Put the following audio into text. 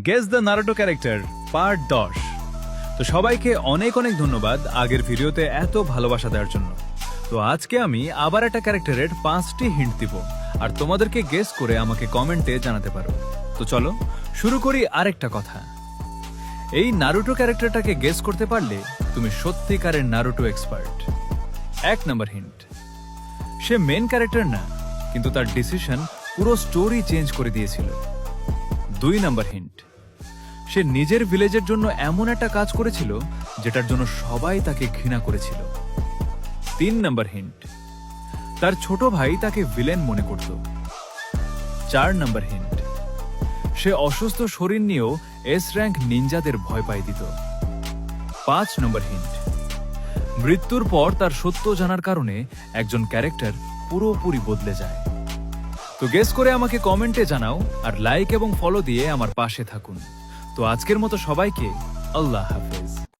Guess the Naruto character part 10। তো সবাইকে অনেক অনেক ধন্যবাদ আগের ভিডিওতে এত ভালোবাসা দেওয়ার জন্য। তো আজকে আমি আবার একটা ক্যারেক্টারের 5টি হিন্ট দিব আর তোমাদেরকে গেস করে আমাকে কমেন্টে জানাতে পারো। তো চলো শুরু করি আরেকটা কথা। এই নারুটো ক্যারেক্টারটাকে গেস করতে পারলে তুমি সত্যিকারের নারুটো এক্সপার্ট। 1 নম্বর হিন্ট, সে মেন ক্যারেক্টার না, কিন্তু তার ডিসিশন পুরো স্টোরি চেঞ্জ করে দিয়েছিল। 2 নম্বর হিন্ট, সে নিজের ভিলেজের জন্য এমন একটা কাজ করেছিল যেটার জন্য সবাই তাকে ঘৃণা করেছিল। 3 নম্বর হিন্ট, তার ছোট ভাই তাকে ভিলেন মনে করত। 4 নম্বর হিন্ট, সে অসুস্থ শরীর নিয়েও এস র্যাঙ্ক নিনজাদের ভয় পাই দিত। 5 নম্বর হিন্ট, মৃত্যুর পর তার সত্য জানার কারণে একজন ক্যারেক্টার পুরোপুরি বদলে যায়। তো গেস করে আমাকে কমেন্টে জানাও আর লাইক এবং ফলো দিয়ে আমার পাশে থাকুন। তো আজকের মতো সবাইকে আল্লাহ হাফেজ।